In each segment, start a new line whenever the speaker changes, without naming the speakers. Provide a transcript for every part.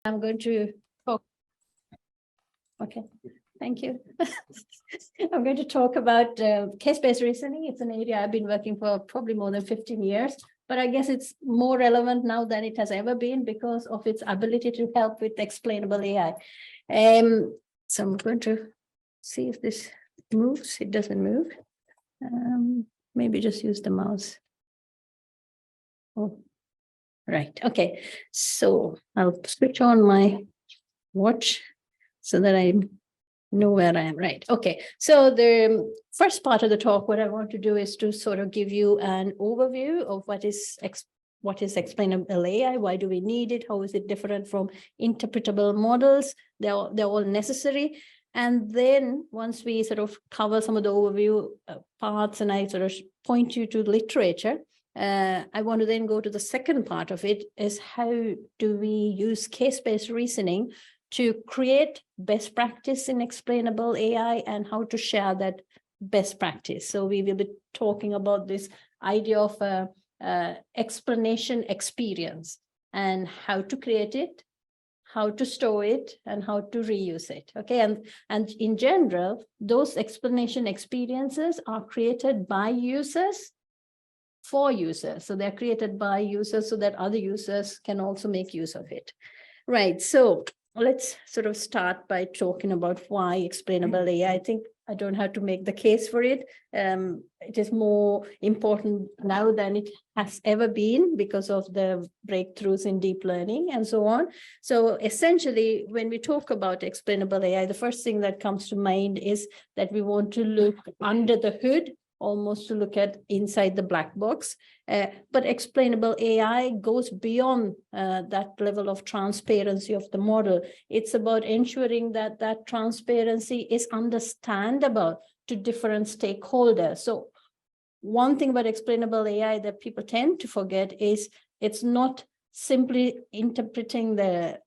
I'm going to talk. Okay, thank you. I'm going to talk about case-based reasoning. It's an area I've been working for probably more than 15 years, but I guess it's more relevant now than it has ever been because of its ability to help with explainable AI. So I'm going to see if this moves. It doesn't move. Maybe just use the mouse. Oh, right. Okay. So I'll switch on my watch so that I know where I am. Right. Okay. So the first part of the talk, what I want to do is to sort of give you an overview of what is explainable AI, why do we need it, how is it different from interpretable models, they're all necessary. And then once we sort of cover some of the overview parts and I sort of point you to literature, I want to then go to the second part of it, is how do we use case-based reasoning to create best practice in explainable AI and how to share that best practice. So we will be talking about this idea of explanation experience and how to create it, how to store it, and how to reuse it. Okay, and in general, those explanation experiences are created by users for users. So they're created by users so that other users can also make use of it. Right, so let's sort of start by talking about why explainable AI. I think I don't have to make the case for it. It is more important now than it has ever been because of the breakthroughs in deep learning and so on. So essentially, when we talk about explainable AI, the first thing that comes to mind is that we want to look under the hood, almost to look at inside the black box. But explainable AI goes beyond that level of transparency of the model. It's about ensuring that that transparency is understandable to different stakeholders. So one thing about explainable AI that people tend to forget is it's not simply interpreting the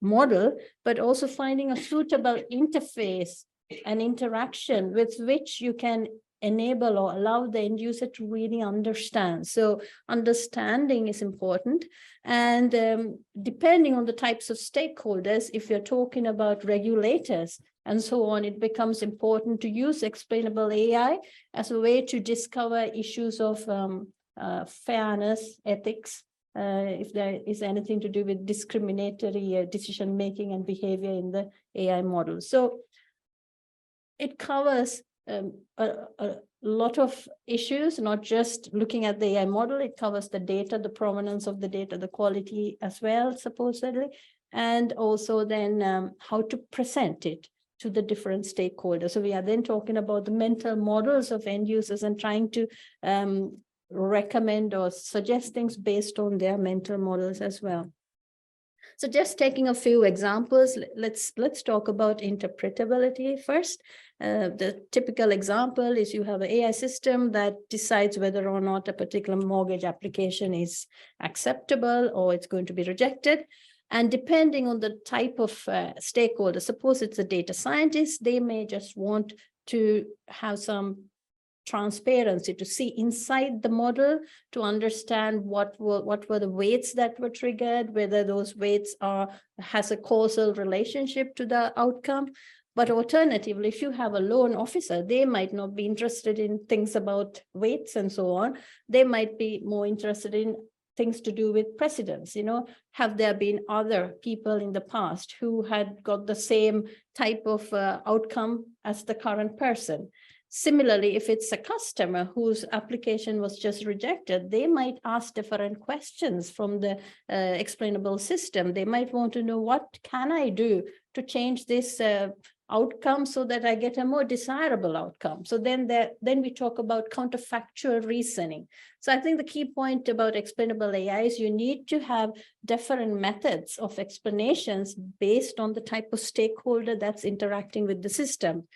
model, but also finding a suitable interface and interaction with which you can enable or allow the end user to really understand. So understanding is important. And depending on the types of stakeholders, if you're talking about regulators and so on, it becomes important to use explainable AI as a way to discover issues of fairness, ethics, if there is anything to do with discriminatory decision-making and behavior in the AI model. So it covers a lot of issues, not just looking at the AI model. It covers the data, the provenance of the data, the quality as well, supposedly, and also then how to present it to the different stakeholders. So we are then talking about the mental models of end users and trying to recommend or suggest things based on their mental models as well. So just taking a few examples, let's talk about interpretability first. The typical example is you have an AI system that decides whether or not a particular mortgage application is acceptable or it's going to be rejected. And depending on the type of stakeholder, suppose it's a data scientist, they may just want to have some transparency to see inside the model to understand what were the weights that were triggered, whether those weights has a causal relationship to the outcome. But alternatively, if you have a loan officer, they might not be interested in things about weights and so on. They might be more interested in things to do with precedents. You know, have there been other people in the past who had got the same type of outcome as the current person? Similarly, if it's a customer whose application was just rejected, they might ask different questions from the explainable system. They might want to know, what can I do to change this outcome so that I get a more desirable outcome? So then we talk about counterfactual reasoning. So I think the key point about explainable AI is you need to have different methods of explanations based on the type of stakeholder that's interacting with the system.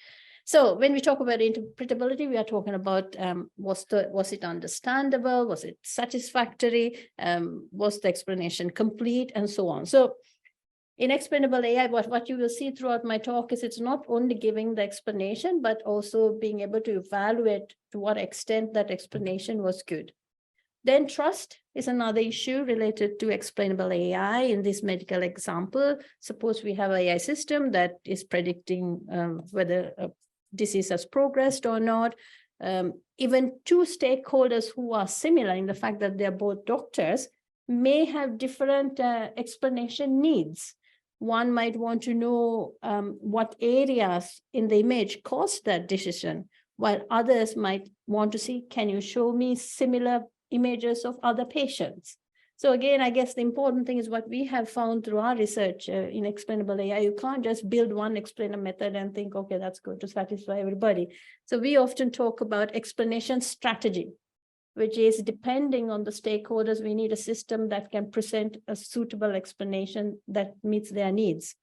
So when we talk about interpretability, we are talking about was it understandable? Was it satisfactory? Was the explanation complete? And so on. So in explainable AI, what you will see throughout my talk is it's not only giving the explanation, but also being able to evaluate to what extent that explanation was good. Then trust is another issue related to explainable AI. In this medical example, suppose we have an AI system that is predicting whether a disease has progressed or not. Even two stakeholders who are similar in the fact that they're both doctors may have different explanation needs. One might want to know what areas in the image caused that decision, while others might want to see, can you show me similar images of other patients? So again, I guess the important thing is what we have found through our research in explainable AI. You can't just build one explainer method and think, okay, that's good to satisfy everybody. So we often talk about explanation strategy, which is depending on the stakeholders, we need a system that can present a suitable explanation that meets their needs.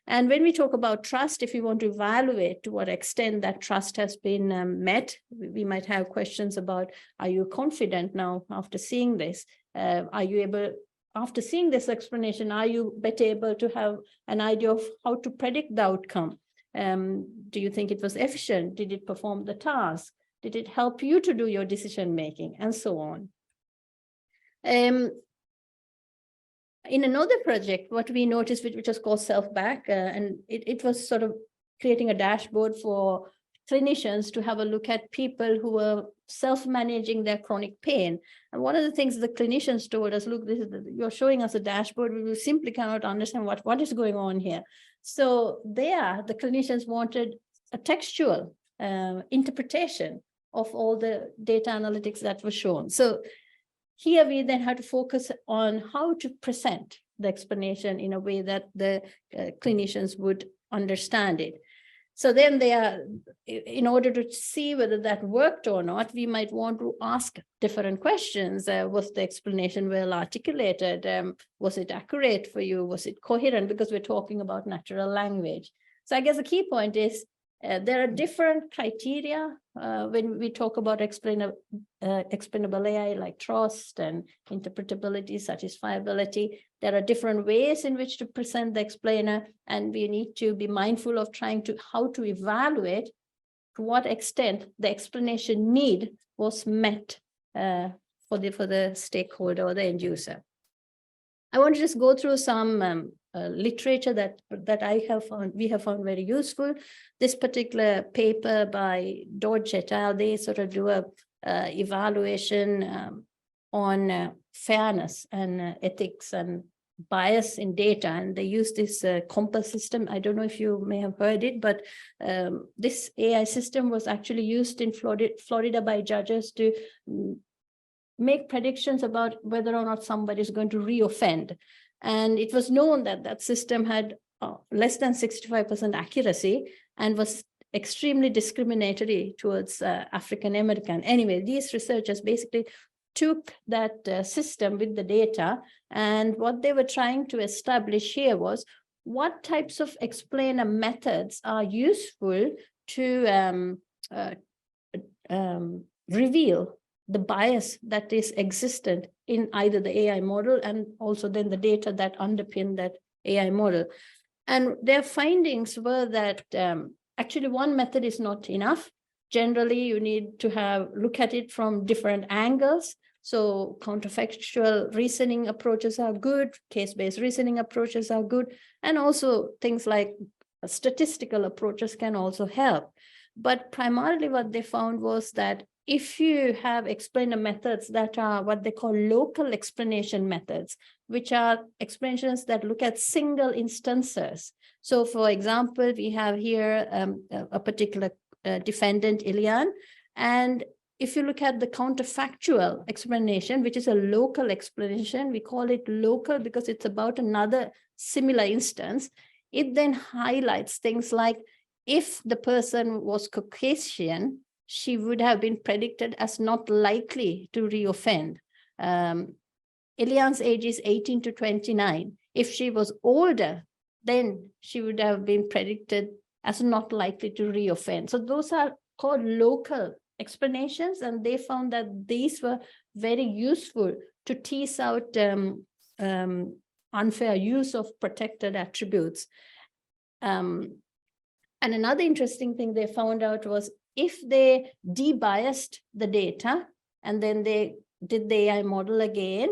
And when we talk about trust, if you want to evaluate to what extent that trust has been met, we might have questions about, are you confident now after seeing this? Are you able, after seeing this explanation, are you better able to have an idea of how to predict the outcome? Do you think it was efficient? Did it perform the task? Did it help you to do your decision making? And so on. In another project, what we noticed, which was called Self-Back, and it was sort of creating a dashboard for clinicians to have a look at people who were self-managing their chronic pain. And one of the things the clinicians told us, look, you're showing us a dashboard, we simply cannot understand what is going on here. So there, the clinicians wanted a textual interpretation of all the data analytics that were shown. So here we then had to focus on how to present the explanation in a way that the clinicians would understand it. So then in order to see whether that worked or not, we might want to ask different questions. Was the explanation well articulated? Was it accurate for you? Was it coherent? Because we're talking about natural language. So I guess the key point is there are different criteria when we talk about explainable AI, like trust and interpretability, satisfiability. There are different ways in which to present the explainer, and we need to be mindful of how to evaluate to what extent the explanation need was met for the stakeholder or the end user. I want to just go through some literature that we have found very useful. This particular paper by Dodge et al., they sort of do a evaluation on fairness and ethics and bias in data, and they use this compass system. I don't know if you may have heard it, but this AI system was actually used in Florida by judges to make predictions about whether or not somebody is going to reoffend. And it was known that that system had less than 65% accuracy and was extremely discriminatory towards African American. Anyway, these researchers basically took that system with the data, and what they were trying to establish here was what types of explainer methods are useful to reveal the bias that is existent in either the AI model and also then the data that underpin that AI model. And their findings were that actually one method is not enough. Generally, you need to look at it from different angles. So counterfactual reasoning approaches are good, case-based reasoning approaches are good, and also things like statistical approaches can also help. But primarily what they found was that if you have explainer methods that are what they call local explanation methods, which are explanations that look at single instances. So for example, we have here a particular defendant, Ilian, and if you look at the counterfactual explanation, which is a local explanation, we call it local because it's about another similar instance. It then highlights things like if the person was Caucasian, she would have been predicted as not likely to reoffend. Ilian's age is 18 to 29. If she was older, then she would have been predicted as not likely to reoffend. So those are called local explanations, and they found that these were very useful to tease out unfair use of protected attributes. And another interesting thing they found out was if they debiased the data and then they did the AI model again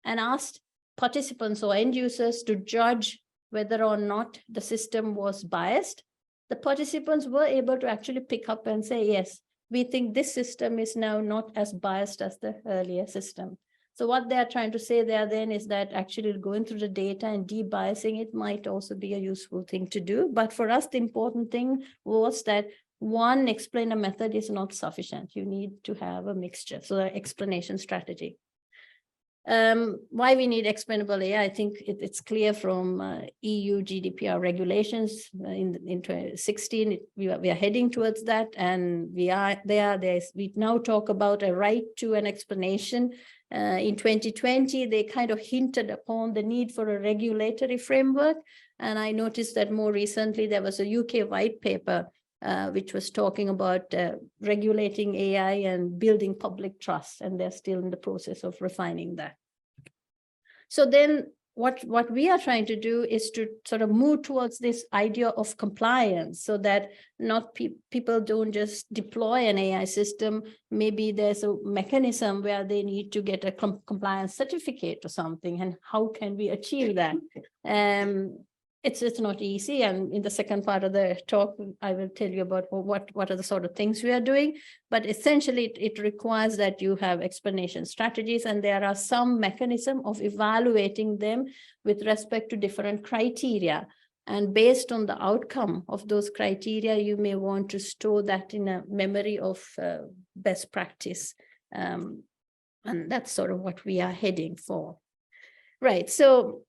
and asked participants or end users to judge whether or not the system was biased. The participants were able to actually pick up and say, yes, we think this system is now not as biased as the earlier system. So what they're trying to say there then is that actually going through the data and debiasing it might also be a useful thing to do. But for us, the important thing was that one explainer method is not sufficient. You need to have a mixture, so an explanation strategy. Why we need explainable AI, I think it's clear from EU GDPR regulations in 2016. We are heading towards that, and we are there. We now talk about a right to an explanation. In 2020, they kind of hinted upon the need for a regulatory framework, and I noticed that more recently there was a UK white paper which was talking about regulating AI and building public trust, and they're still in the process of refining that. So then what we are trying to do is to sort of move towards this idea of compliance, so that not people don't just deploy an AI system. Maybe there's a mechanism where they need to get a compliance certificate or something, and how can we achieve that? It's not easy, and in the second part of the talk, I will tell you about what are the sort of things we are doing. But essentially, it requires that you have explanation strategies, and there are some mechanism of evaluating them with respect to different criteria. And based on the outcome of those criteria, you may want to store that in a memory of best practice. And that's sort of what we are heading for. Right, so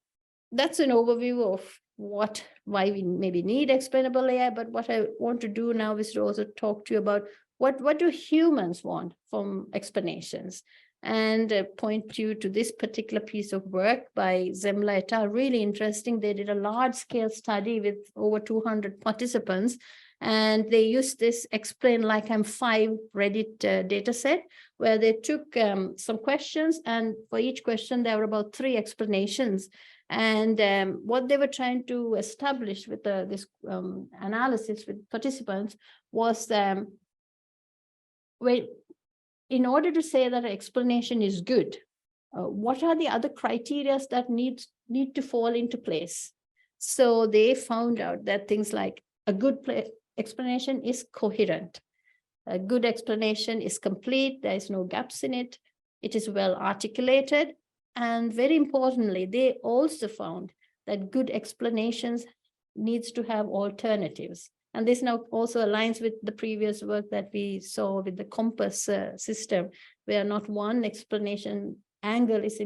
that's an overview of why we maybe need explainable AI, but what I want to do now is to also talk to you about what do humans want from explanations, and point you to this particular piece of work by Zemla et al. Really interesting. They did a large-scale study with over 200 participants, and they used this Explain Like I'm 5 Reddit data set, where they took some questions, and for each question, there were about 3 explanations. And what they were trying to establish with this analysis with participants was in order to say that an explanation is good, what are the other criteria that need to fall into place? So they found out that things like a good explanation is coherent. A good explanation is complete. There is no gaps in it. It is well articulated. And very importantly, they also found that good explanations needs to have alternatives. And this now also aligns with the previous work that we saw with the compass system, where not one explanation angle is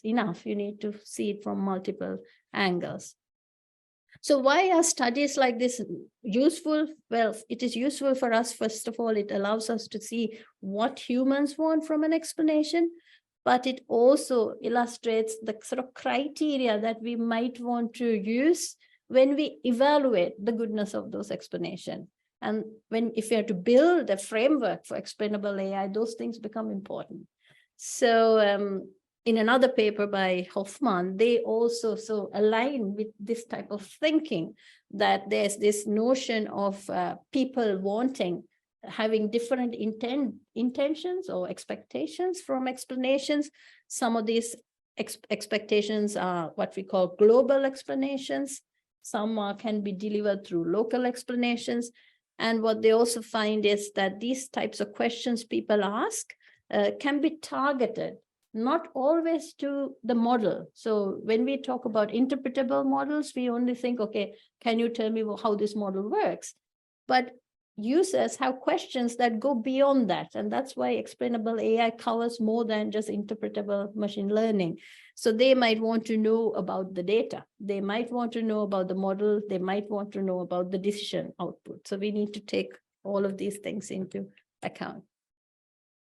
enough. You need to see it from multiple angles. So why are studies like this useful? Well, it is useful for us. First of all, it allows us to see what humans want from an explanation, but it also illustrates the sort of criteria that we might want to use when we evaluate the goodness of those explanations. And if you have to build a framework for explainable AI, those things become important. So in another paper by Hoffman, they also align with this type of thinking, that there's this notion of people having different intentions or expectations from explanations. Some of these expectations are what we call global explanations. Some can be delivered through local explanations. And what they also find is that these types of questions people ask can be targeted, not always to the model. So when we talk about interpretable models, we only think, okay, can you tell me how this model works? But users have questions that go beyond that. And that's why explainable AI covers more than just interpretable machine learning. So they might want to know about the data. They might want to know about the model. They might want to know about the decision output. So we need to take all of these things into account.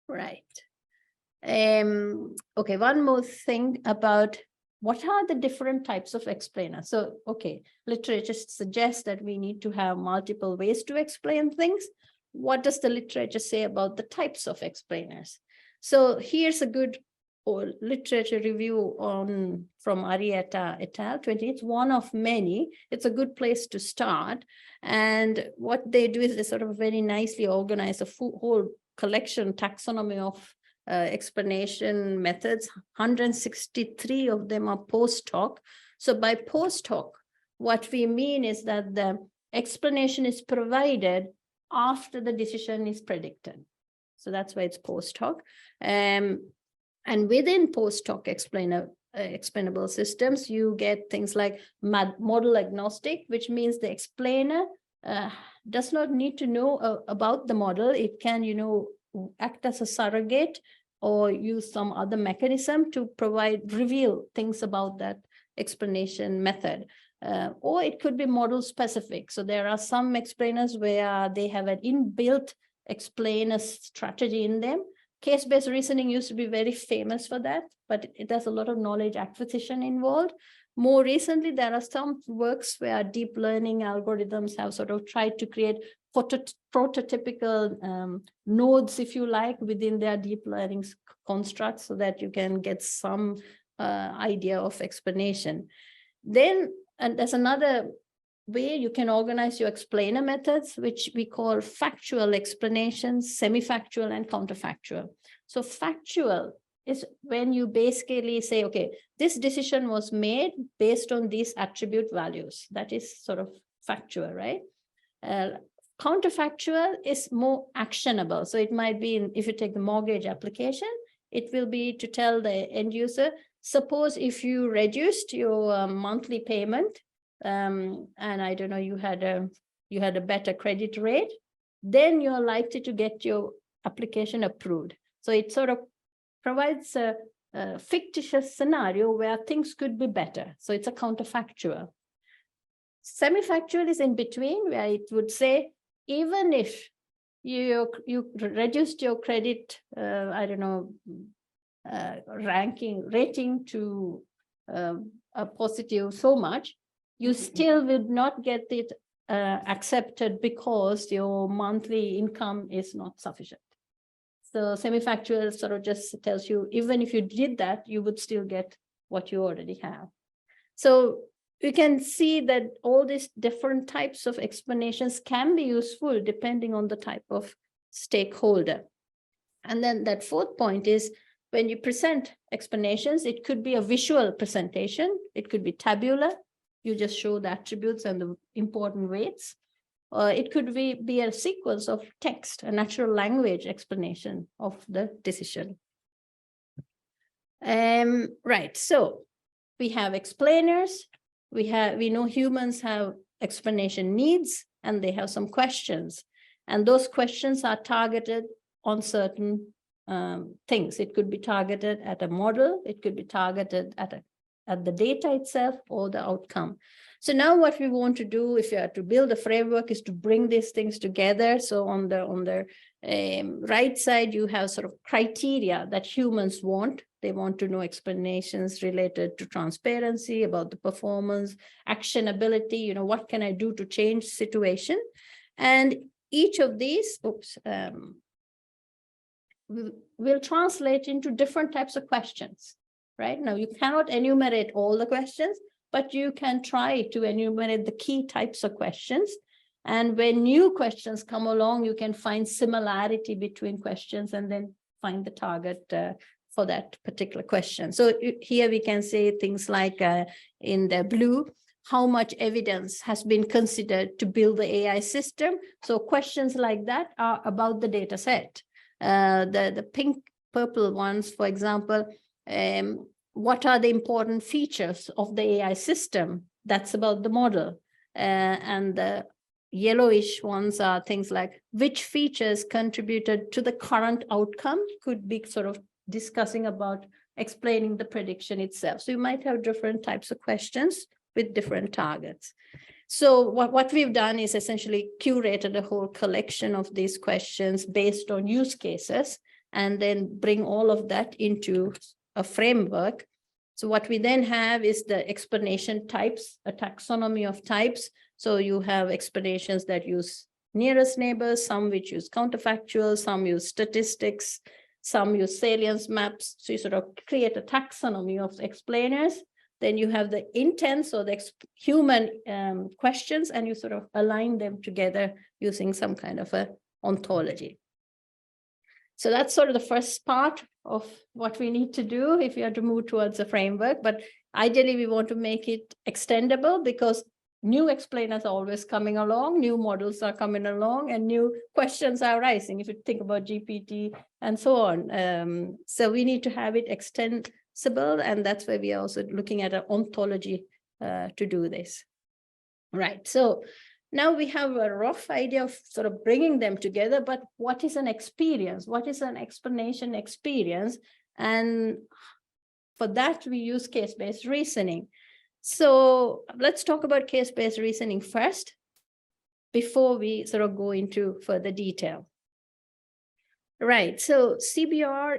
Right. Okay, one more thing about what are the different types of explainers. So, okay, literature suggests that we need to have multiple ways to explain things. What does the literature say about the types of explainers? So here's a good literature review from Arietta et al. It's one of many. It's a good place to start. And what they do is they sort of very nicely organize a whole collection, taxonomy of explanation methods. 163 of them are post hoc. So by post hoc, what we mean is that the explanation is provided after the decision is predicted. So that's why it's post hoc. And within post hoc explainable systems, you get things like model agnostic, which means the explainer does not need to know about the model. It can, act as a surrogate or use some other mechanism to reveal things about that explanation method. Or it could be model specific. So there are some explainers where they have an inbuilt explainer strategy in them. Case-based reasoning used to be very famous for that, but it has a lot of knowledge acquisition involved. More recently, there are some works where deep learning algorithms have sort of tried to create prototypical nodes, if you like, within their deep learning constructs so that you can get some idea of explanation. Then, and there's another way you can organize your explainer methods, which we call factual explanations, semi-factual, and counterfactual. So factual is when you basically say, okay, this decision was made based on these attribute values. That is sort of factual, right? Counterfactual is more actionable. So it might be, if you take the mortgage application, it will be to tell the end user, suppose if you reduced your monthly payment, and I don't know, you had a better credit rate, then you're likely to get your application approved. So it sort of provides a fictitious scenario where things could be better. So it's a counterfactual. Semi-factual is in between, where it would say, even if you reduced your credit, I don't know, rating to a positive so much, you still would not get it accepted because your monthly income is not sufficient. So semi-factual sort of just tells you, even if you did that, you would still get what you already have. So you can see that all these different types of explanations can be useful depending on the type of stakeholder. And then that fourth point is, when you present explanations, it could be a visual presentation. It could be tabular. You just show the attributes and the important weights. It could be a sequence of text, a natural language explanation of the decision. Right, so we have explainers. We know humans have explanation needs, and they have some questions. And those questions are targeted on certain things. It could be targeted at a model. It could be targeted at the data itself or the outcome. So now what we want to do, if you are to build a framework, is to bring these things together. So on the right side, you have sort of criteria that humans want. They want to know explanations related to transparency, about the performance, actionability, what can I do to change situation? And each of these, will translate into different types of questions, right? Now, you cannot enumerate all the questions, but you can try to enumerate the key types of questions. And when new questions come along, you can find similarity between questions and then find the target for that particular question. So here we can say things like in the blue, how much evidence has been considered to build the AI system? So questions like that are about the data set. The pink purple ones, for example, what are the important features of the AI system? That's about the model. And the yellowish ones are things like which features contributed to the current outcome, could be sort of discussing about explaining the prediction itself. So you might have different types of questions with different targets. So what we've done is essentially curated a whole collection of these questions based on use cases, and then bring all of that into a framework. So what we then have is the explanation types, a taxonomy of types. So you have explanations that use nearest neighbors, some which use counterfactual, some use statistics, some use salience maps. So you sort of create a taxonomy of explainers. Then you have the intents or the human questions, and you sort of align them together using some kind of a ontology. So that's sort of the first part. of what we need to do if we are to move towards a framework. But ideally, we want to make it extendable because new explainers are always coming along, new models are coming along, and new questions are rising, if you think about GPT and so on. So we need to have it extensible, and that's why we are also looking at an ontology to do this. Right, so now we have a rough idea of sort of bringing them together, but what is an experience? What is an explanation experience? And for that, we use case-based reasoning. So let's talk about case-based reasoning first, before we sort of go into further detail. Right, so CBR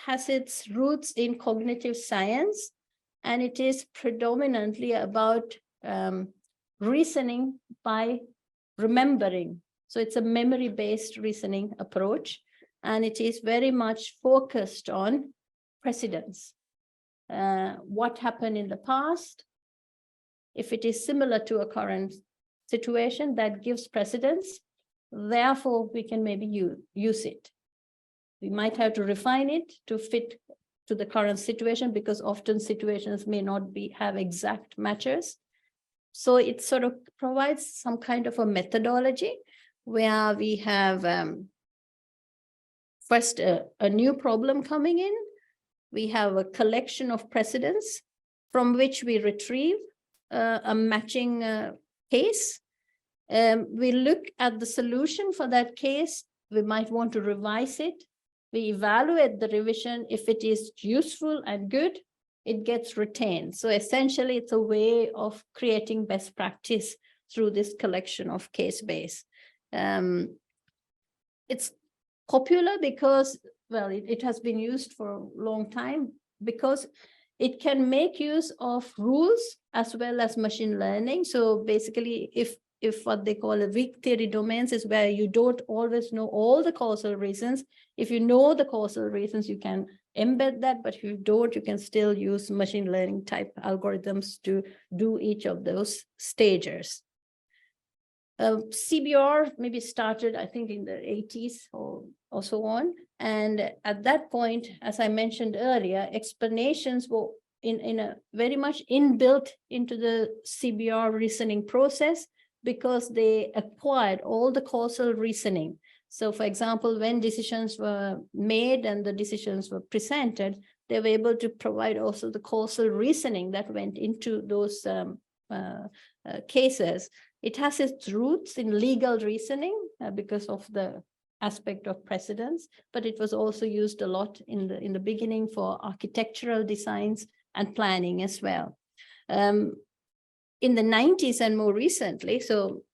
has its roots in cognitive science, and it is predominantly about reasoning by remembering. So it's a memory-based reasoning approach, and it is very much focused on precedents. What happened in the past? If it is similar to a current situation, that gives precedence. Therefore, we can maybe use it. We might have to refine it to fit to the current situation, because often situations may not have exact matches. So it sort of provides some kind of a methodology where we have first a new problem coming in. We have a collection of precedents from which we retrieve a matching case. We look at the solution for that case. We might want to revise it. We evaluate the revision. If it is useful and good, it gets retained. So essentially, it's a way of creating best practice through this collection of case base. It's popular because, well, it has been used for a long time, because it can make use of rules as well as machine learning. So basically, if what they call a weak theory domains is where you don't always know all the causal reasons. If you know the causal reasons, you can embed that, but if you don't, you can still use machine learning type algorithms to do each of those stages. CBR maybe started, I think, in the 80s or so on. And at that point, as I mentioned earlier, explanations were in a very much inbuilt into the CBR reasoning process, because they acquired all the causal reasoning. So for example, when decisions were made and the decisions were presented, they were able to provide also the causal reasoning that went into those cases. It has its roots in legal reasoning because of the aspect of precedence, but it was also used a lot in the beginning for architectural designs and planning as well. In the 90s and more recently, so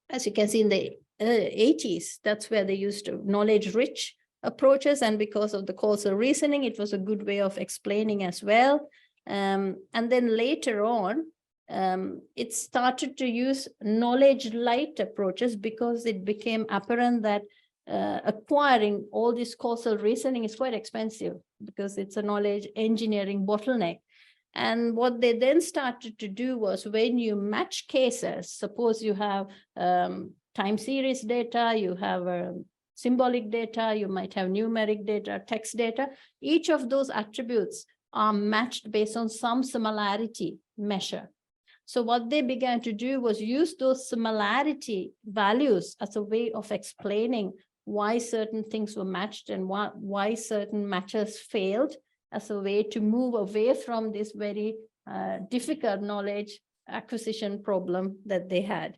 as you can see in the 80s, that's where they used knowledge-rich approaches, and because of the causal reasoning, it was a good way of explaining as well. And then later on, it started to use knowledge-light approaches, because it became apparent that acquiring all this causal reasoning is quite expensive, because it's a knowledge engineering bottleneck. And what they then started to do was, when you match cases, suppose you have time series data, you have symbolic data, you might have numeric data, text data, each of those attributes are matched based on some similarity measure. So what they began to do was use those similarity values as a way of explaining why certain things were matched and why certain matches failed, as a way to move away from this very difficult knowledge acquisition problem that they had.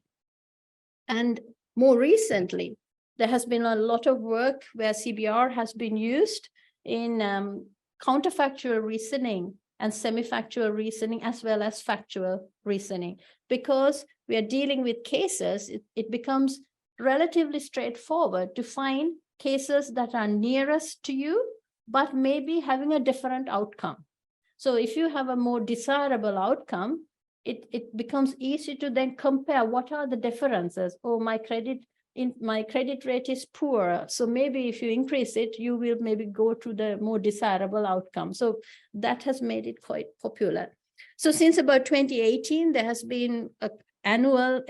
And more recently, there has been a lot of work where CBR has been used in counterfactual reasoning and semi-factual reasoning, as well as factual reasoning. Because we are dealing with cases, it becomes relatively straightforward to find cases that are nearest to you, but maybe having a different outcome. So if you have a more desirable outcome, it becomes easy to then compare what are the differences. Oh, my credit rate is poor. So maybe if you increase it, you will maybe go to the more desirable outcome. So that has made it quite popular. So since about 2018, there has been an annual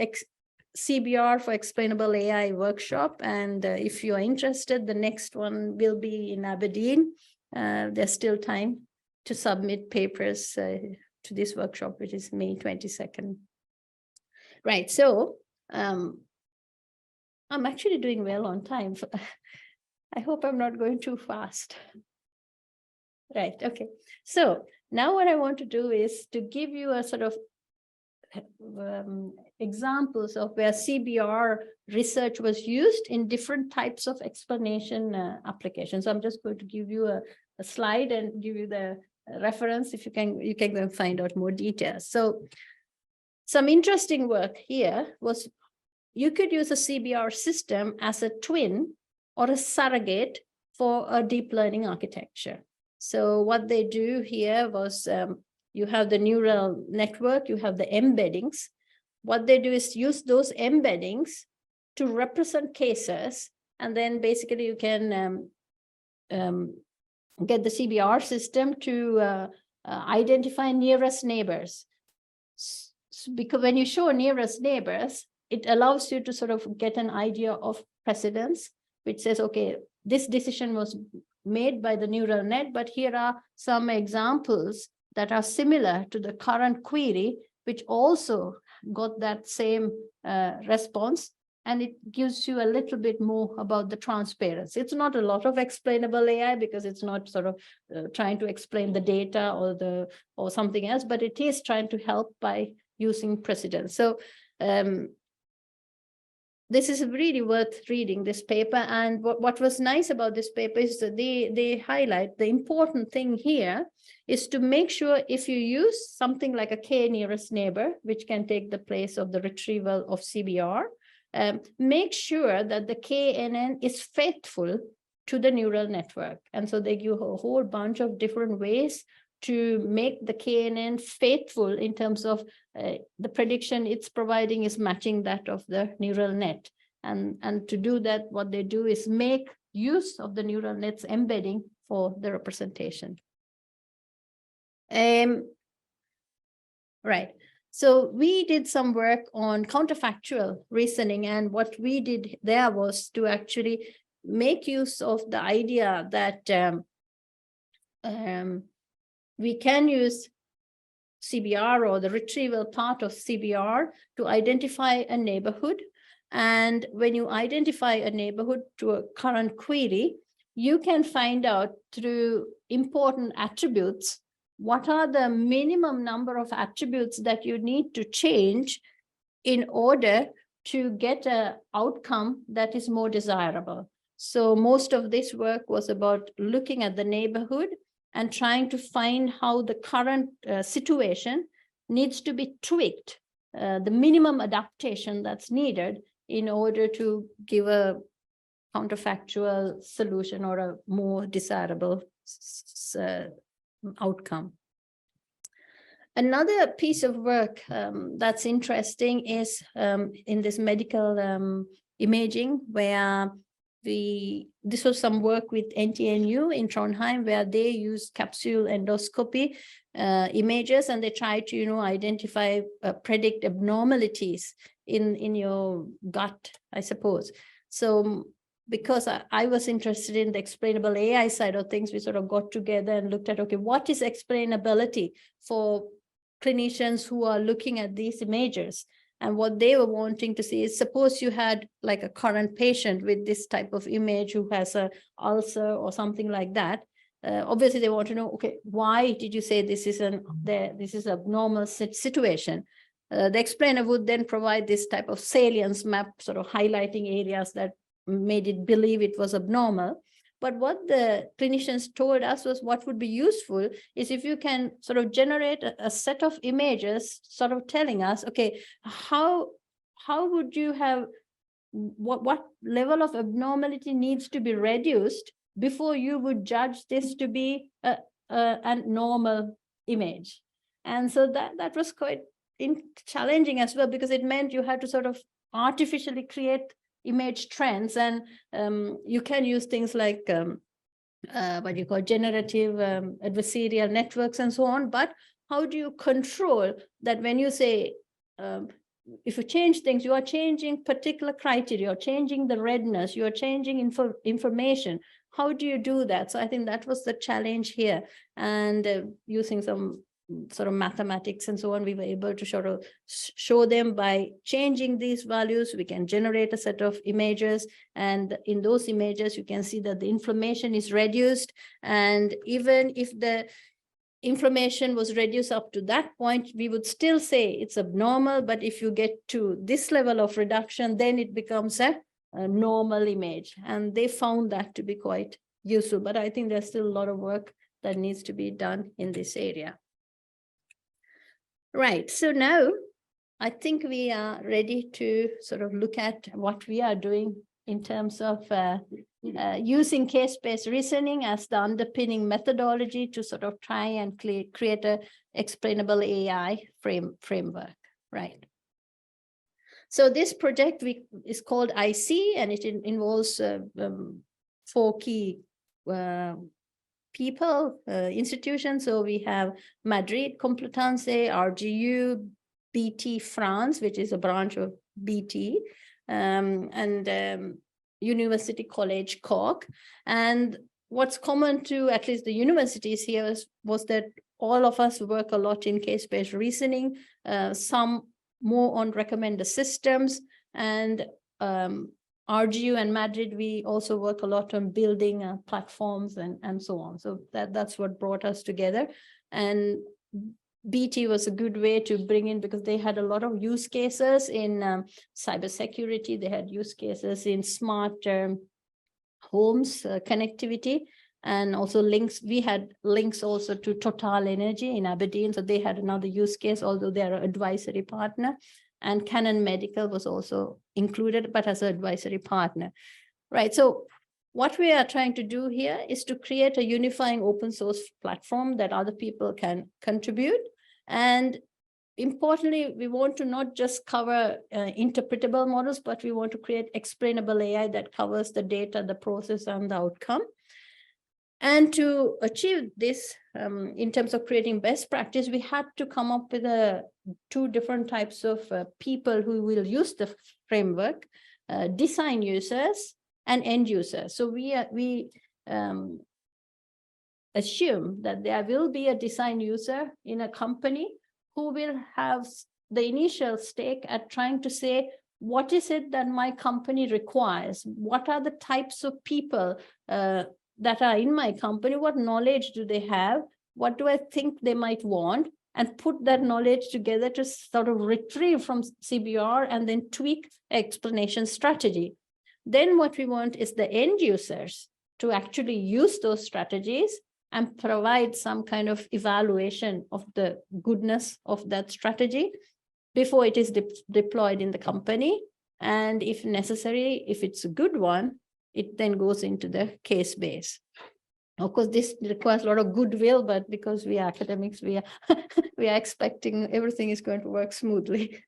CBR for Explainable AI workshop. And if you're interested, the next one will be in Aberdeen There's still time to submit papers to this workshop, which is May 22nd. Right, so I'm actually doing well on time. I hope I'm not going too fast. Right, okay. So now what I want to do is to give you a sort of examples of where CBR research was used in different types of explanation applications. So I'm just going to give you a slide and give you the reference if you can go and find out more details. So some interesting work here was you could use a CBR system as a twin or a surrogate for a deep learning architecture. So what they do here was you have the neural network, you have the embeddings. What they do is use those embeddings to represent cases, and then basically you can get the CBR system to identify nearest neighbors. Because when you show nearest neighbors, it allows you to sort of get an idea of precedence, which says, okay, this decision was made by the neural net, but here are some examples that are similar to the current query, which also got that same response. And it gives you a little bit more about the transparency. It's not a lot of explainable AI because it's not sort of trying to explain the data or something else, but it is trying to help by using precedence. So this is really worth reading, this paper. And what was nice about this paper is that they highlight the important thing here is to make sure if you use something like a K nearest neighbor, which can take the place of the retrieval of CBR, make sure that the KNN is faithful to the neural network. And so they give a whole bunch of different ways to make the KNN faithful in terms of the prediction it's providing is matching that of the neural net. And to do that, what they do is make use of the neural net's embedding for the representation. Right. So we did some work on counterfactual reasoning, and what we did there was to actually make use of the idea that we can use CBR or the retrieval part of CBR to identify a neighborhood. And when you identify a neighborhood to a current query, you can find out through important attributes what are the minimum number of attributes that you need to change in order to get an outcome that is more desirable. So most of this work was about looking at the neighborhood and trying to find how the current situation needs to be tweaked, the minimum adaptation that's needed in order to give a counterfactual solution or a more desirable outcome. Another piece of work that's interesting is in this medical imaging, where this was some work with NTNU in Trondheim, where they use capsule endoscopy images, and they try to, identify, predict abnormalities in your gut, I suppose. So because I was interested in the explainable AI side of things, we sort of got together and looked at, okay, what is explainability for clinicians who are looking at these images? And what they were wanting to see is, suppose you had like a current patient with this type of image who has an ulcer or something like that. Obviously, they want to know, okay, why did you say this is a abnormal situation? The explainer would then provide this type of salience map, sort of highlighting areas that made it believe it was abnormal. But what the clinicians told us was what would be useful is if you can sort of generate a set of images, sort of telling us, okay, how would you have, what level of abnormality needs to be reduced before you would judge this to be a normal image. And so that was quite challenging as well, because it meant you had to sort of artificially create image trends, and you can use things like what you call generative adversarial networks and so on. But how do you control that when you say, if you change things, you are changing particular criteria, you're changing the redness, you are changing information. how do you do that? So I think that was the challenge here. And using some sort of mathematics and so on, we were able to sort of show them by changing these values, we can generate a set of images. And in those images, you can see that the inflammation is reduced. And even if the inflammation was reduced up to that point, we would still say it's abnormal. But if you get to this level of reduction, then it becomes a normal image. And they found that to be quite useful. But I think there's still a lot of work that needs to be done in this area. Right, so now I think we are ready to sort of look at what we are doing in terms of using case-based reasoning as the underpinning methodology to sort of try and create a explainable AI framework, right? So this project is called IC, and it involves 4 key people, institutions. So we have Madrid Complutense, RGU, BT France, which is a branch of BT, and University College Cork. And what's common to at least the universities here was that all of us work a lot in case-based reasoning, some more on recommender systems, and RGU and Madrid, we also work a lot on building platforms and so on. So that's what brought us together. And BT was a good way to bring in, because they had a lot of use cases in cybersecurity. They had use cases in smart homes, connectivity, and also links. We had links also to Total Energy in Aberdeen. So they had another use case, although they're an advisory partner. And Canon Medical was also included, but as an advisory partner, right? So what we are trying to do here is to create a unifying open source platform that other people can contribute. And importantly, we want to not just cover interpretable models, but we want to create explainable AI that covers the data, the process, and the outcome. And to achieve this, in terms of creating best practice, we had to come up with 2 different types of people who will use the framework, design users and end users. So we assume that there will be a design user in a company who will have the initial stake at trying to say, what is it that my company requires? What are the types of people that are in my company? What knowledge do they have? What do I think they might want? And put that knowledge together to sort of retrieve from CBR and then tweak explanation strategy. Then what we want is the end users to actually use those strategies and provide some kind of evaluation of the goodness of that strategy before it is deployed in the company. And if necessary, if it's a good one, it then goes into the case base. Of course, this requires a lot of goodwill, but because we are academics, we are expecting everything is going to work smoothly.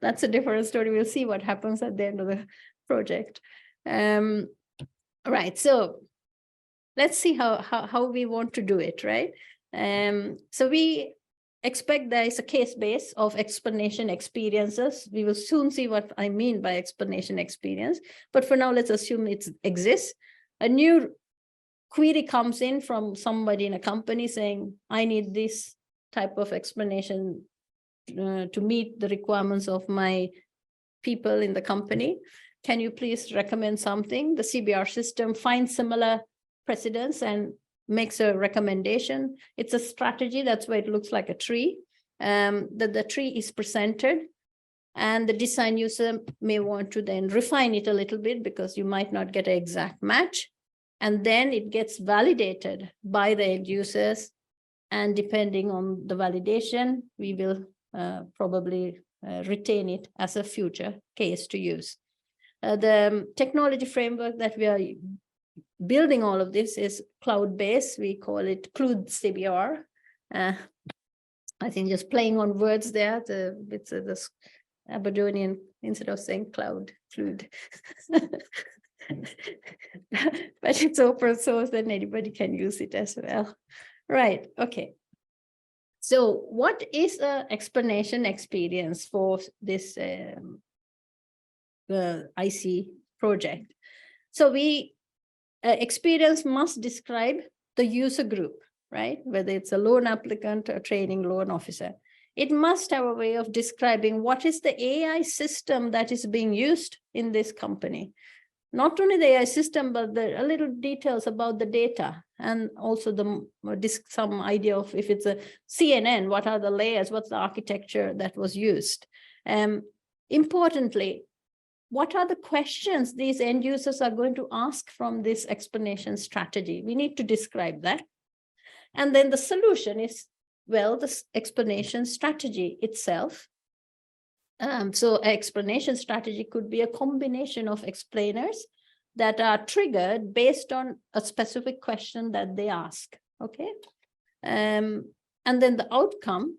That's a different story. We'll see what happens at the end of the project. Right, so let's see how we want to do it, right? So we expect there is a case base of explanation experiences. We will soon see what I mean by explanation experience. But for now, let's assume it exists. A new query comes in from somebody in a company saying, I need this type of explanation to meet the requirements of my people in the company. Can you please recommend something? The CBR system finds similar precedents and makes a recommendation. It's a strategy. That's why it looks like a tree. That the tree is presented, and the design user may want to then refine it a little bit because you might not get an exact match. And then it gets validated by the end users. And depending on the validation, we will probably retain it as a future case to use. The technology framework that we are building all of this is cloud-based. We call it CLUD CBR. I think just playing on words there, it's this Aberdonian, instead of saying cloud, CLUD. But it's open source and anybody can use it as well. Right, okay. So what is an explanation experience for this IC project? So we experience must describe the user group, right? Whether it's a loan applicant or training loan officer. It must have a way of describing what is the AI system that is being used in this company. Not only the AI system, but a little details about the data, and also some idea of if it's a CNN, what are the layers, what's the architecture that was used. Importantly, what are the questions these end users are going to ask from this explanation strategy? We need to describe that. And then the solution is, well, the explanation strategy itself. So an explanation strategy could be a combination of explainers that are triggered based on a specific question that they ask, okay? And then the outcome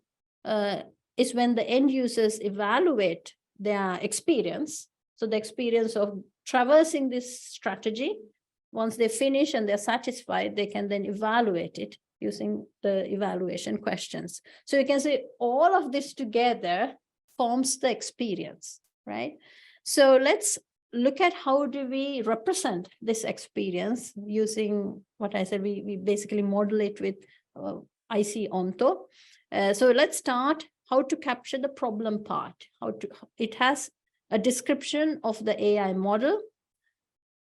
is when the end users evaluate their experience. So the experience of traversing this strategy, once they finish and they're satisfied, they can then evaluate it using the evaluation questions. So you can say all of this together forms the experience, right? So let's look at how do we represent this experience using what I said, we basically model it with IC Onto. So let's start how to capture the problem part. It has a description of the AI model,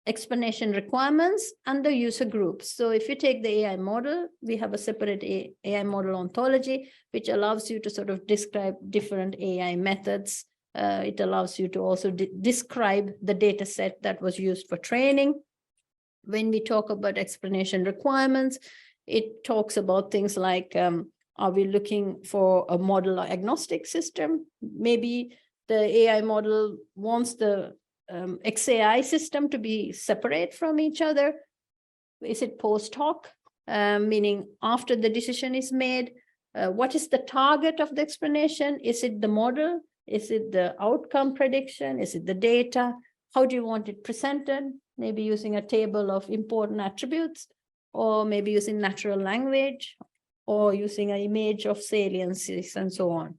explanation requirements, and the user groups. So if you take the AI model, we have a separate AI model ontology, which allows you to sort of describe different AI methods. It allows you to also describe the data set that was used for training. When we talk about explanation requirements, it talks about things like, are we looking for a model agnostic system? Maybe the AI model wants the XAI system to be separate from each other. Is it post hoc, meaning after the decision is made? What is the target of the explanation? Is it the model? Is it the outcome prediction? Is it the data? How do you want it presented? Maybe using a table of important attributes, or maybe using natural language, or using an image of saliences and so on.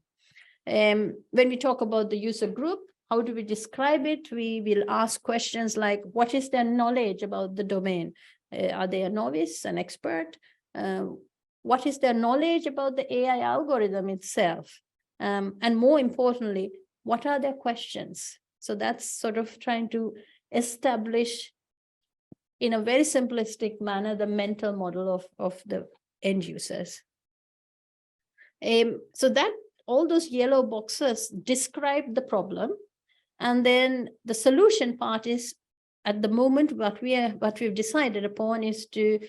When we talk about the user group, how do we describe it? We will ask questions like, what is their knowledge about the domain? Are they a novice, an expert? What is their knowledge about the AI algorithm itself? And more importantly, what are their questions? So that's sort of trying to establish in a very simplistic manner the mental model of the end users. So that all those yellow boxes describe the problem. And then the solution part is, at the moment, what we've decided upon is to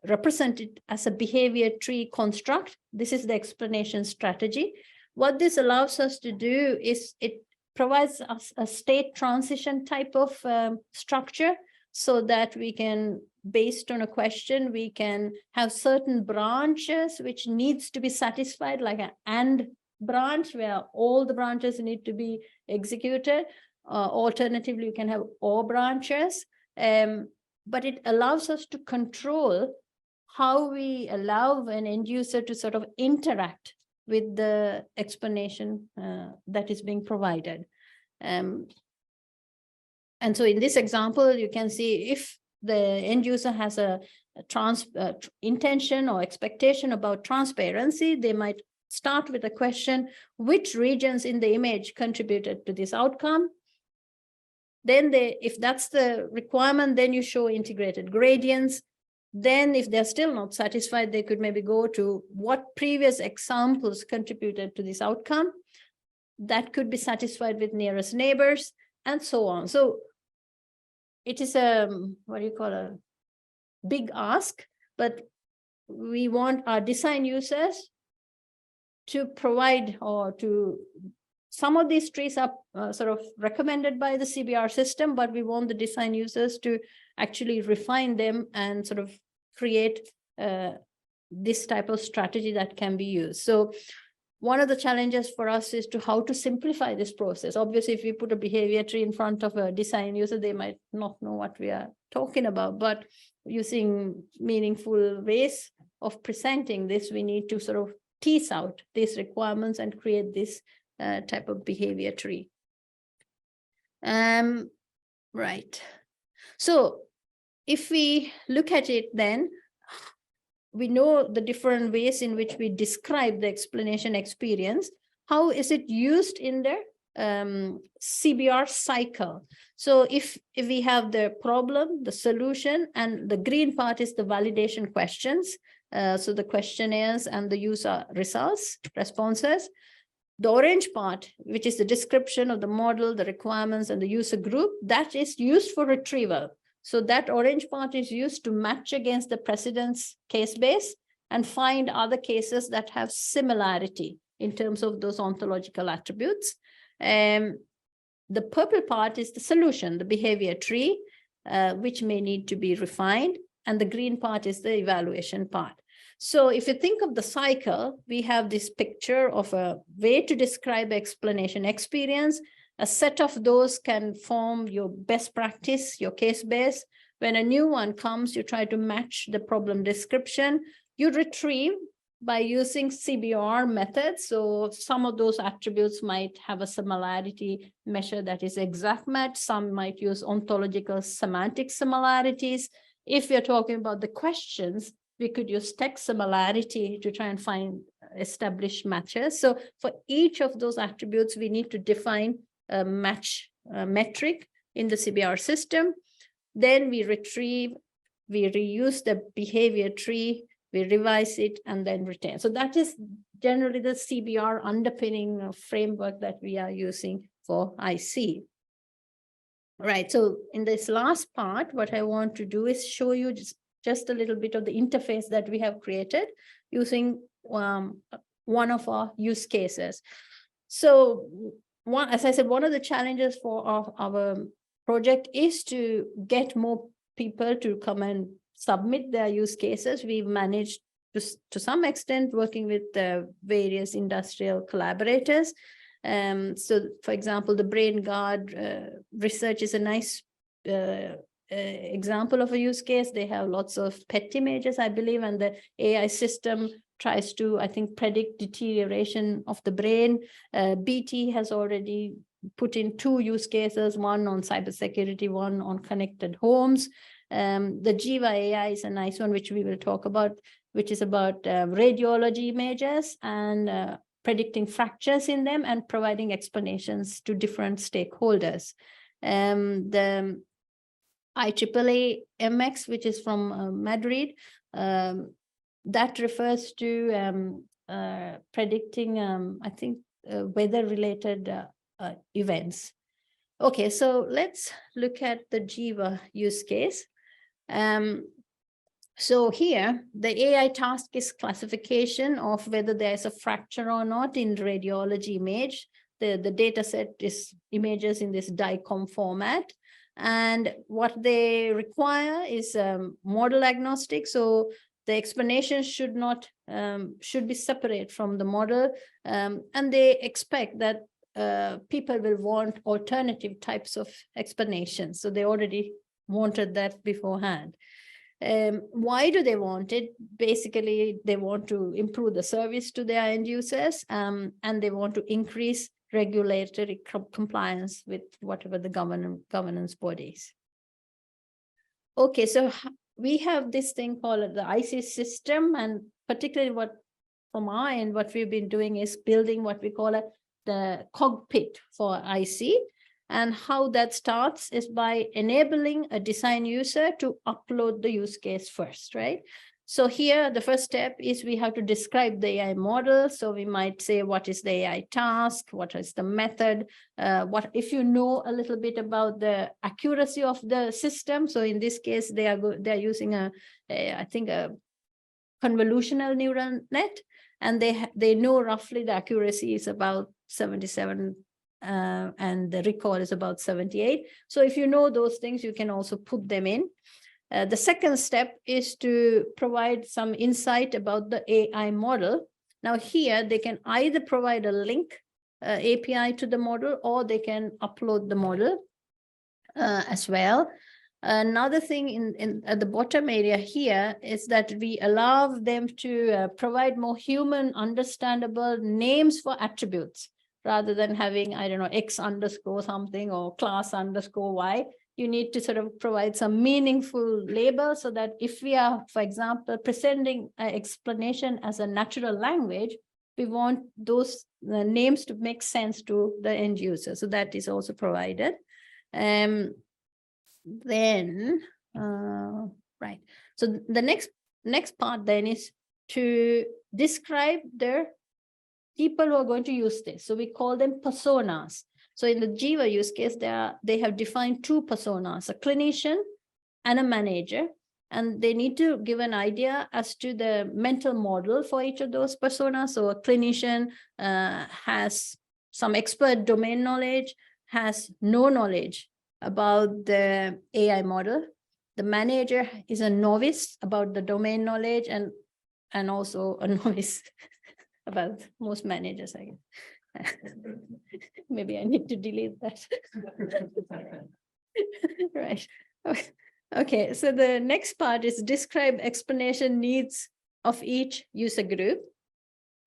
represent it as a behavior tree construct. This is the explanation strategy. What this allows us to do is it provides us a state transition type of structure, so that we can, based on a question, we can have certain branches which needs to be satisfied, like an AND branch where all the branches need to be executed. Alternatively, you can have OR branches, but it allows us to control how we allow an end user to sort of interact with the explanation that is being provided. And so in this example, you can see if the end user has a intention or expectation about transparency, they might start with a question, which regions in the image contributed to this outcome? Then if that's the requirement, then you show integrated gradients. Then if they're still not satisfied, they could maybe go to what previous examples contributed to this outcome. That could be satisfied with nearest neighbors and so on. So it is a big ask, but we want our design users to provide, or to, some of these trees are sort of recommended by the CBR system, but we want the design users to actually refine them and sort of create this type of strategy that can be used. So one of the challenges for us is to how to simplify this process. Obviously, if we put a behavior tree in front of a design user, they might not know what we are talking about, but using meaningful ways of presenting this, we need to sort of tease out these requirements and create this type of behavior tree. Right. So if we look at it, then we know the different ways in which we describe the explanation experience. How is it used in the CBR cycle? So if we have the problem, the solution, and the green part is the validation questions. So the questionnaires and the user results, responses. The orange part, which is the description of the model, the requirements, and the user group, that is used for retrieval. So that orange part is used to match against the precedence case base and find other cases that have similarity in terms of those ontological attributes. The purple part is the solution, the behavior tree, which may need to be refined. And the green part is the evaluation part. So if you think of the cycle, we have this picture of a way to describe explanation experience. A set of those can form your best practice, your case base. When a new one comes, you try to match the problem description. You retrieve by using CBR methods. So some of those attributes might have a similarity measure that is exact match. Some might use ontological semantic similarities. If you're talking about the questions, we could use text similarity to try and find established matches. So for each of those attributes, we need to define a match metric in the CBR system. Then we retrieve, we reuse the behavior tree, we revise it, and then retain. So that is generally the CBR underpinning framework that we are using for IC. Right, so in this last part, what I want to do is show you just a little bit of the interface that we have created using one of our use cases. So as I said, one of the challenges for our project is to get more people to come and submit their use cases. We've managed to some extent working with the various industrial collaborators. So for example, the Brain Guard research is a nice example of a use case. They have lots of PET images, I believe, and the AI system tries to, I think, predict deterioration of the brain. BT has already put in 2 use cases, one on cybersecurity, one on connected homes. The Jiva AI is a nice one, which we will talk about, which is about radiology images and predicting fractures in them and providing explanations to different stakeholders. The IEEE MX, which is from Madrid, that refers to predicting, I think, weather-related events. Okay, so let's look at the Jiva use case. So here, the AI task is classification of whether there's a fracture or not in radiology image. The data set is images in this DICOM format. And what they require is model agnostic. So the explanation should be separate from the model. And they expect that people will want alternative types of explanations. So they already wanted that beforehand. Why do they want it? Basically, they want to improve the service to their end users, and they want to increase regulatory compliance with whatever the governance bodies. Okay, so we have this thing called the IC system, and particularly from our end, what we've been doing is building what we call the cockpit for IC. And how that starts is by enabling a design user to upload the use case first, right? So here, the first step is we have to describe the AI model. So we might say, what is the AI task? What is the method? If you know a little bit about the accuracy of the system. So in this case, they're using I think a convolutional neural net, and they know roughly the accuracy is about 77. And the recall is about 78. So if you know those things, you can also put them in. The second step is to provide some insight about the AI model. Now here, they can either provide a link API to the model, or they can upload the model as well. Another thing at the bottom area here is that we allow them to provide more human understandable names for attributes. Rather than having, I don't know, X underscore something or class underscore Y, you need to sort of provide some meaningful label so that if we are, for example, presenting an explanation as a natural language, we want those names to make sense to the end user. So that is also provided. Then, right. So the next part then is to describe the people who are going to use this. So we call them personas. So in the Jiva use case, they have defined two personas, a clinician and a manager. And they need to give an idea as to the mental model for each of those personas. So a clinician has some expert domain knowledge, has no knowledge about the AI model. The manager is a novice about the domain knowledge and also a novice about most managers, I guess. Maybe I need to delete that. Right. Okay, so the next part is describe explanation needs of each user group.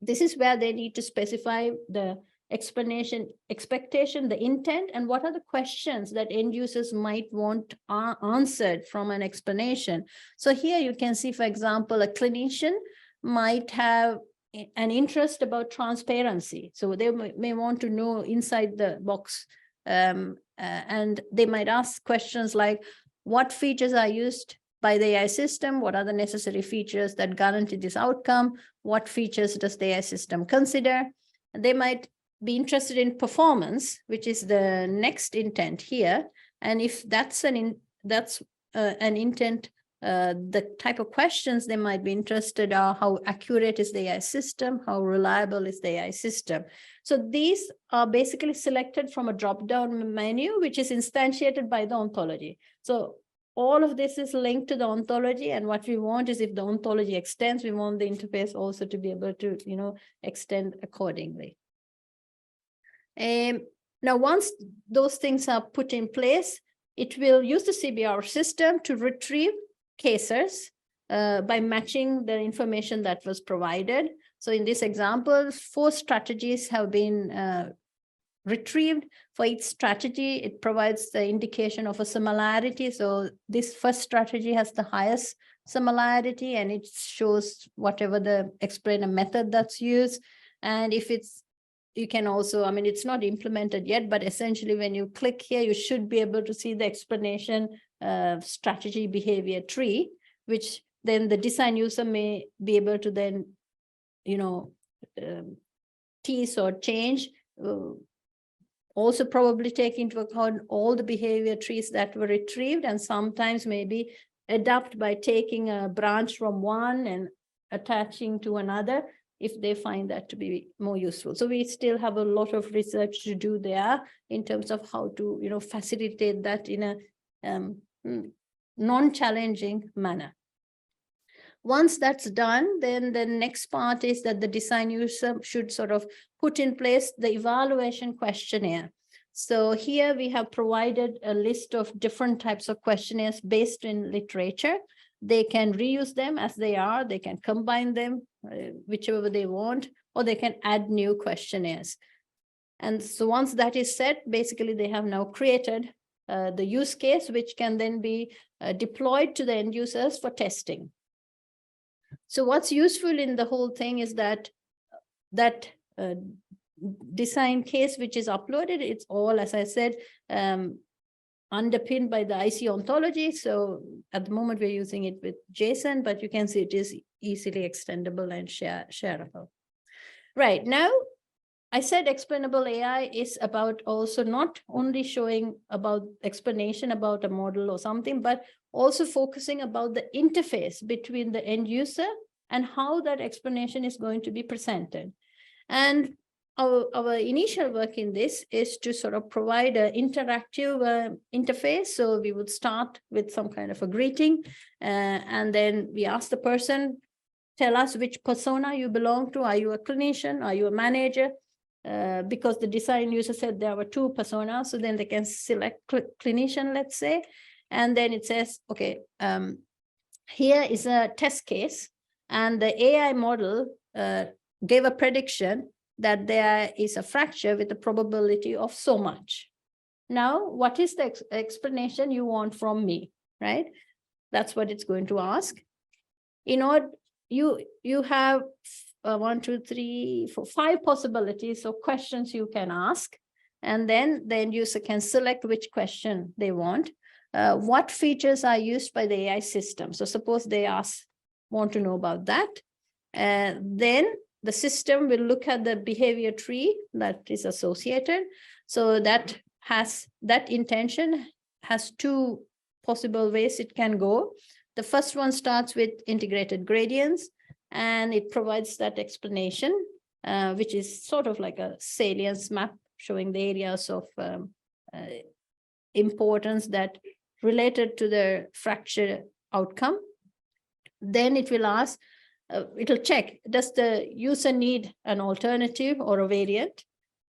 This is where they need to specify the explanation, expectation, the intent, and what are the questions that end users might want answered from an explanation. So here you can see, for example, a clinician might have an interest about transparency. So they may want to know inside the box, and they might ask questions like, what features are used by the AI system? What are the necessary features that guarantee this outcome? What features does the AI system consider? And they might be interested in performance, which is the next intent here. And if that's an intent, the type of questions they might be interested are how accurate is the AI system, how reliable is the AI system. So these are basically selected from a drop-down menu, which is instantiated by the ontology. So all of this is linked to the ontology, and what we want is if the ontology extends, we want the interface also to be able to, extend accordingly. Now, once those things are put in place, it will use the CBR system to retrieve cases by matching the information that was provided. So in this example, 4 strategies have been retrieved. For each strategy, it provides the indication of a similarity. So this first strategy has the highest similarity, and it shows whatever the explainer method that's used. And if you can also, it's not implemented yet, but essentially when you click here, you should be able to see the explanation strategy behavior tree, which then the design user may be able to then, tease or change. Also probably take into account all the behavior trees that were retrieved, and sometimes maybe adapt by taking a branch from one and attaching to another if they find that to be more useful. So we still have a lot of research to do there in terms of how to, facilitate that in a non-challenging manner. Once that's done, then the next part is that the design user should sort of put in place the evaluation questionnaire. So here we have provided a list of different types of questionnaires based in literature. They can reuse them as they are. They can combine them, whichever they want, or they can add new questionnaires. And so once that is set, basically they have now created the use case, which can then be deployed to the end users for testing. So what's useful in the whole thing is that design case which is uploaded, it's all, as I said, underpinned by the IC ontology. So at the moment we're using it with JSON, but you can see it is easily extendable and shareable. Right, now I said explainable AI is about also not only showing about explanation about a model or something, but also focusing about the interface between the end user and how that explanation is going to be presented. And our initial work in this is to sort of provide an interactive interface. So we would start with some kind of a greeting, and then we ask the person, tell us which persona you belong to. Are you a clinician? Are you a manager? Because the design user said there were 2 personas, so then they can select clinician, let's say. And then it says, okay, here is a test case, and the AI model gave a prediction that there is a fracture with a probability of so much. now what is the explanation you want from me, right? That's what it's going to ask. In order, you have 1, 2, 3, 4, 5 possibilities of questions you can ask. And then the end user can select which question they want. What features are used by the AI system? So suppose they want to know about that. Then the system will look at the behavior tree that is associated. So that intention has 2 possible ways it can go. The first one starts with integrated gradients, and it provides that explanation, which is sort of like a salience map showing the areas of importance that related to the fracture outcome. Then it will ask, it'll check, does the user need an alternative or a variant?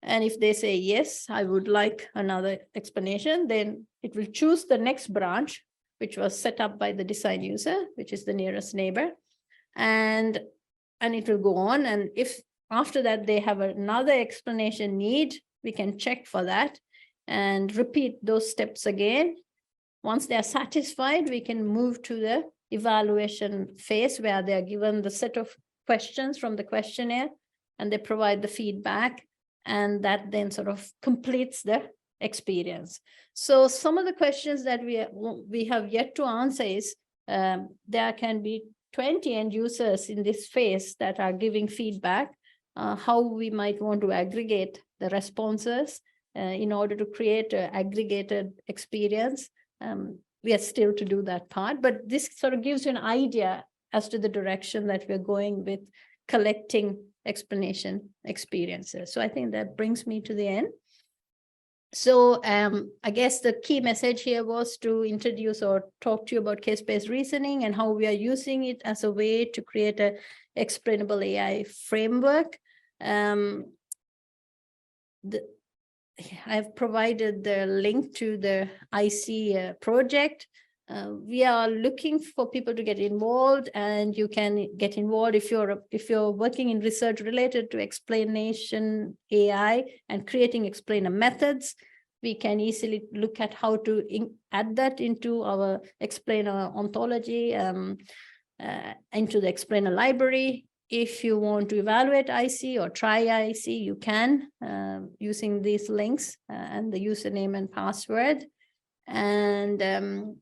And if they say, yes, I would like another explanation, then it will choose the next branch, which was set up by the design user, which is the nearest neighbor. And it will go on. And if after that they have another explanation need, we can check for that and repeat those steps again. Once they are satisfied, we can move to the evaluation phase where they are given the set of questions from the questionnaire and they provide the feedback, and that then sort of completes the experience. So some of the questions that we have yet to answer is there can be 20 end users in this phase that are giving feedback, how we might want to aggregate the responses in order to create an aggregated experience. We are still to do that part, but this sort of gives you an idea as to the direction that we're going with collecting explanation experiences. So I think that brings me to the end. So I guess the key message here was to introduce or talk to you about case-based reasoning and how we are using it as a way to create an explainable AI framework. I've provided the link to the IC project. We are looking for people to get involved, and you can get involved if you're working in research related to explanation AI and creating explainer methods. We can easily look at how to add that into our explainer ontology, into the explainer library. If you want to evaluate IC or try IC, you can using these links and the username and password. And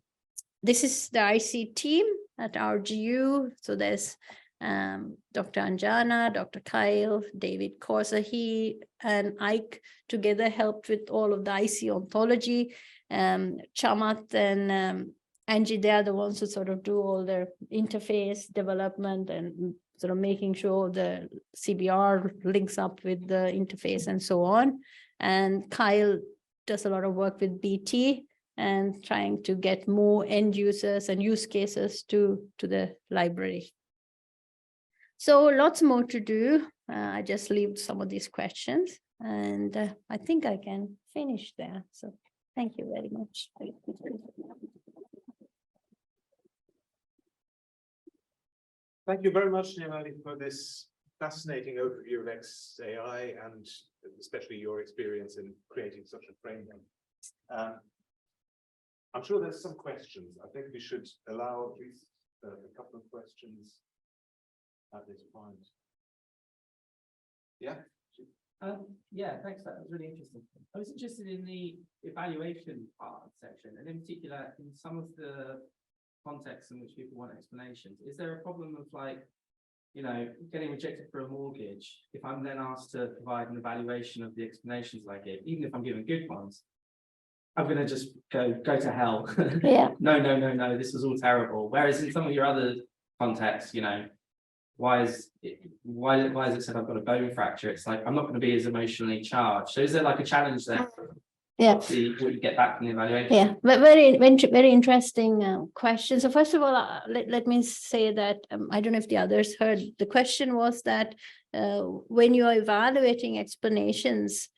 this is the IC team at our GU. So there's Dr. Anjana, Dr. Kyle, David Korsahi, and Ike together helped with all of the IC ontology. Chamath and Angie, they are the ones who sort of do all the interface development and sort of making sure the CBR links up with the interface and so on. And Kyle does a lot of work with BT and trying to get more end users and use cases to the library. So lots more to do. I just leave some of these questions, and I think I can finish there. So thank you very much.
Thank you very much, Nirmalie, for this fascinating overview of XAI and especially your experience in creating such a framework. I'm sure there's some questions. I think we should allow at least a couple of questions at this point. Yeah?
Yeah, thanks. That was really interesting. I was interested in the evaluation part section, and in particular in some of the contexts in which people want explanations. Is there a problem of, like, you know, getting rejected for a mortgage if I'm then asked to provide an evaluation of the explanations I give, even if I'm given good ones? I'm going to just go to hell.
Yeah.
No, this was all terrible. Whereas in some of your other contexts, you know, why is it said I've got a bone fracture? It's like, I'm not going to be as emotionally charged. So is there like a challenge there?
Yeah.
What do you get back from the evaluation?
Yeah, but very interesting question. So first of all, let me say that I don't know if the others heard. The question was that when you are evaluating explanations,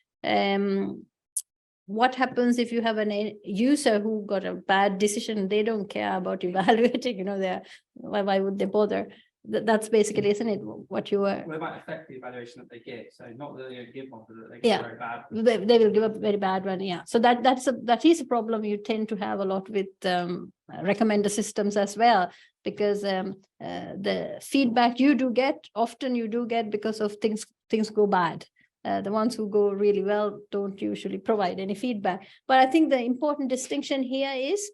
what happens if you have a user who got a bad decision? They don't care about evaluating, you know, why would they bother? That's basically, isn't it, what you were?
Well, it might affect the evaluation that they get, so not that they're going to give one, but that they
Yeah.
get very bad.
They will give a very bad one, yeah. So that is a problem you tend to have a lot with recommender systems as well, because the feedback you do get, often you do get because of things go bad. The ones who go really well don't usually provide any feedback. But I think the important distinction here is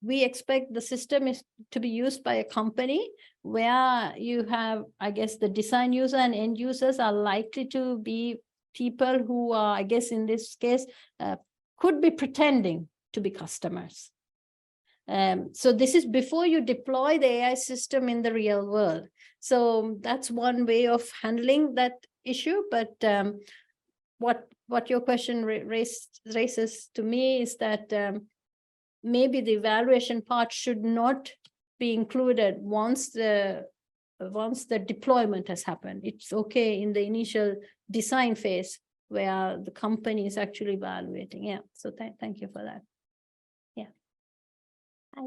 we expect the system is to be used by a company where you have, I guess, the design user and end users are likely to be people who are, I guess, in this case, could be pretending to be customers. So this is before you deploy the AI system in the real world. So that's one way of handling that issue. But what your question raises to me is that maybe the evaluation part should not be included once the deployment has happened. It's okay in the initial design phase where the company is actually evaluating. Yeah, so thank you for that. Yeah.
I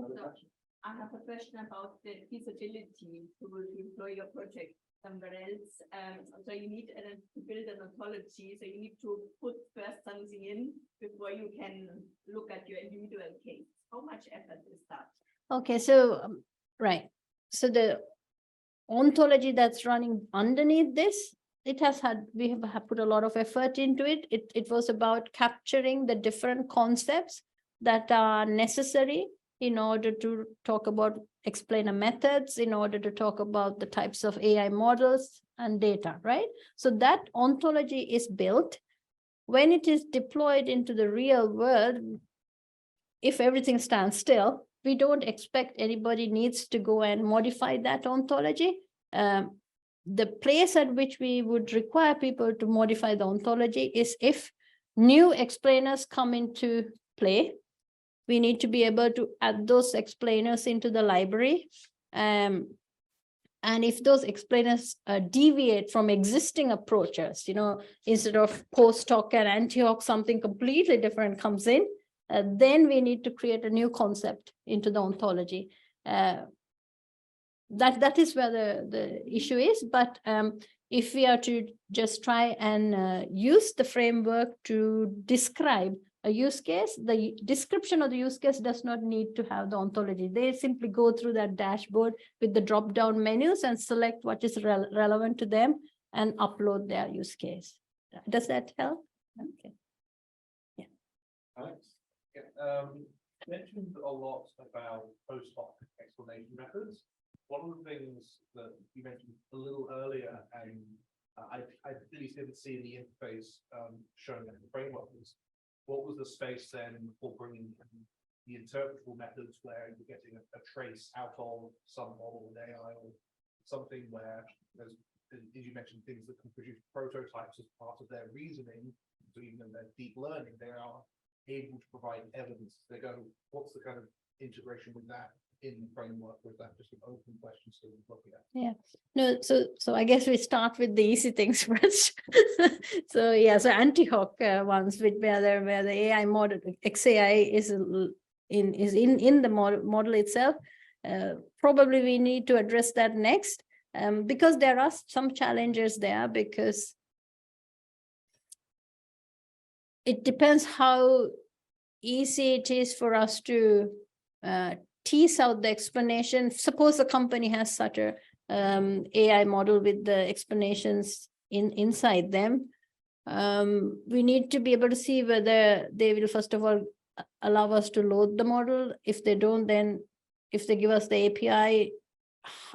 have a question about the feasibility to deploy your project somewhere else. So you need to build an ontology. So you need to put first something in before you can look at your individual case. How much effort is that?
Okay, so right. So the ontology that's running underneath this, we have put a lot of effort into it. It was about capturing the different concepts that are necessary in order to talk about explainer methods, in order to talk about the types of AI models and data, right? So that ontology is built. When it is deployed into the real world, if everything stands still, we don't expect anybody needs to go and modify that ontology. The place at which we would require people to modify the ontology is if new explainers come into play. We need to be able to add those explainers into the library. And if those explainers deviate from existing approaches, instead of post hoc and anti hoc, something completely different comes in, then we need to create a new concept into the ontology. That is where the issue is. But if we are to just try and use the framework to describe a use case, the description of the use case does not need to have the ontology. They simply go through that dashboard with the drop-down menus and select what is relevant to them and upload their use case. Does that help? Okay. Yeah.
Alex, mentioned a lot about post hoc explanation methods. One of the things that you mentioned a little earlier, and I at least didn't see in the interface shown in the framework, was what was the space then for bringing the interpretable methods where you're getting a trace out of some model in AI or something where there's, as you mentioned, things that can produce prototypes as part of their reasoning. So even though they're deep learning, they are able to provide evidence. They go, what's the kind of integration with that in the framework? With that, just an open question still looking at.
Yeah, no, so I guess we start with the easy things first. So yeah, so anti-hoc ones where the AI model XAI is in the model itself. Probably we need to address that next, because there are some challenges there, because it depends how easy it is for us to tease out the explanation. Suppose a company has such a AI model with the explanations inside them. We need to be able to see whether they will, first of all, allow us to load the model. If they don't, then if they give us the API,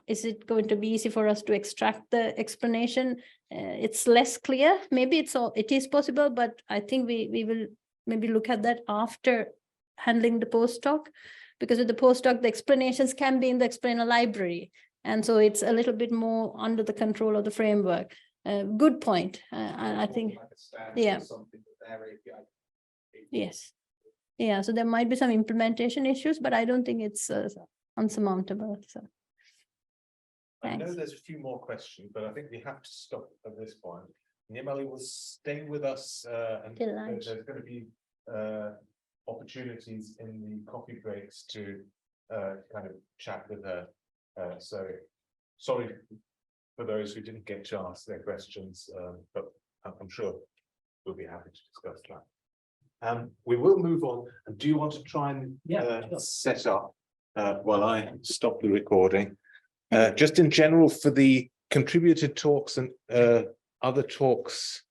is it going to be easy for us to extract the explanation? It's less clear. Maybe it is possible, but I think we will maybe look at that after handling the postdoc, because with the postdoc, the explanations can be in the explainer library. And so it's a little bit more under the control of the framework. Good point. I think, yeah. Yes. Yeah, so there might be some implementation issues, but I don't think it's unsurmountable. So.
I know
Thanks.
there's a few more questions, but I think we have to stop at this point. Nirmalie will stay with us, and
Till lunch.
there's going to be opportunities in the coffee breaks to kind of chat with her. So sorry for those who didn't get to ask their questions, but I'm sure we'll be happy to discuss that. We will move on. And do you want to try and set up while I stop the recording? Just in general for the contributed talks and other talks.